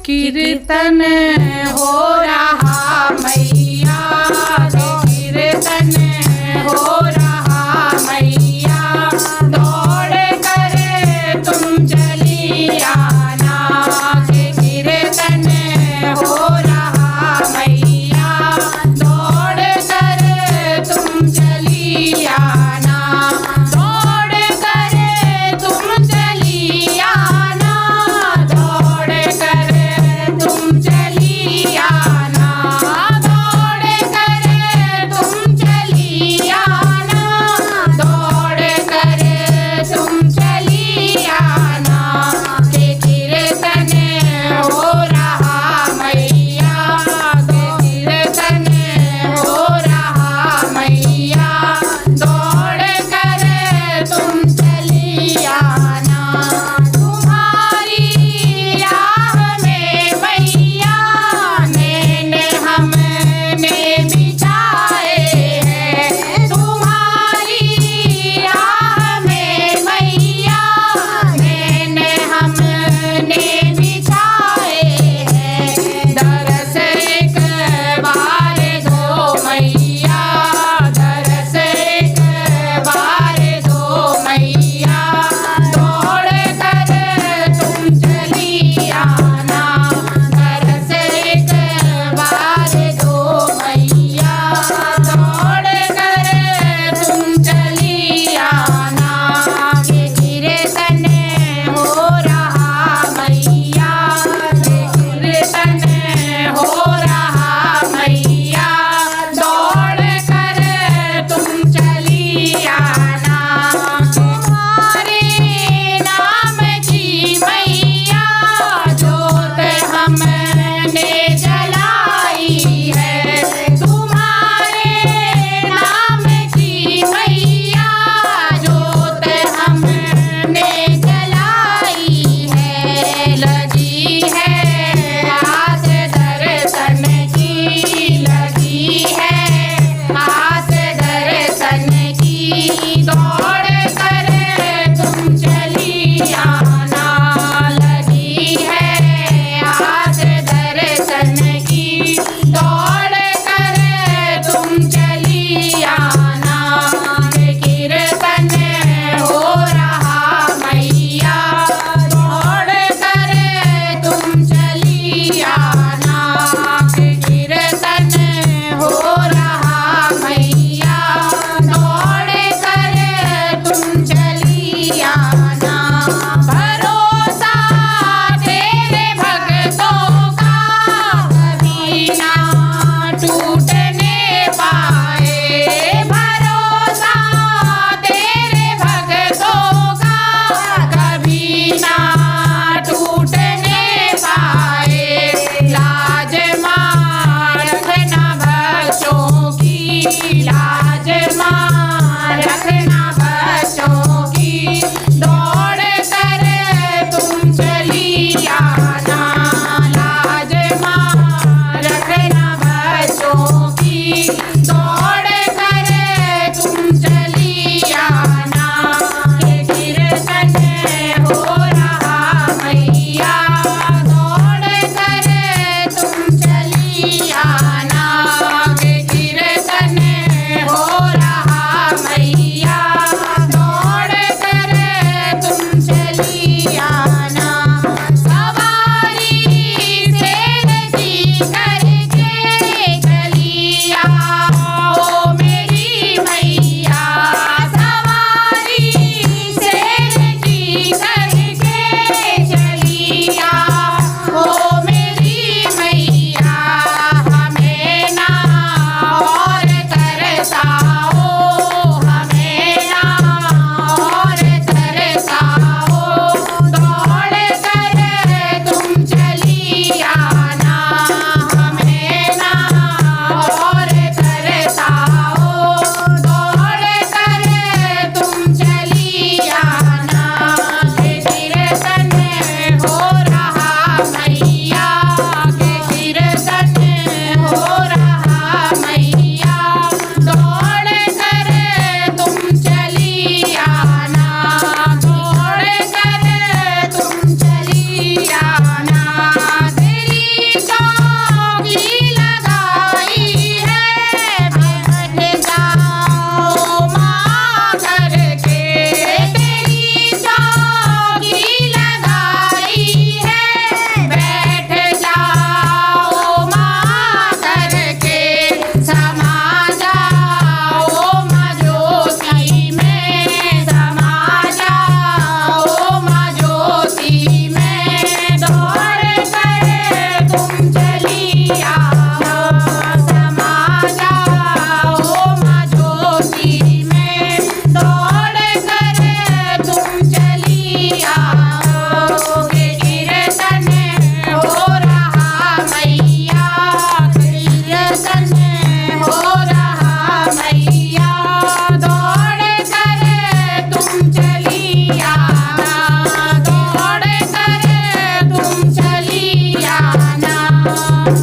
कीर्तन हो रहा मैया, कीर्तन हो रहा मैया, दौड़ कर तुम चली आना। कीर्तन हो रहा मैया, दौड़ कर तुम चली आना। दौड़ कर तुम चली आना, दौड़ कर तुम चली आना, दौड़ कर तुम चली आना, दौड़ कर तुम चली आना। कीर्तन हो रहा मैया, कीर्तन हो रहा मैया, दौड़ कर तुम चली आना। तुम्हारी राह में मैया मैंने हमने बिछाए हैं। तुम्हारी राह में मैया मैंने हमने बिछाए हैं। दरस एक बार दो मैया, दरस एक बार दो मैया, दौड़ कर तुम चली आना। दरस एक बार दो मैया, दौड़ कर तुम चली आना। कीर्तन हो रहा मैया, कीर्तन हो रहा मैया, दौड़ कर तुम चली आना। तुम्हारे नाम की मैया जोत हमने जलाई है। तुम्हारे नाम की मैया जोत हमने जलाई है। लगी है आस दर्शन की, लगी है आस दर्शन की, दौड़ कर तुम चली आना। लगी है आस दर्शन की, दौड़ कर तुम चली आना। कीर्तन हो रहा मैया, दौड़ कर मैया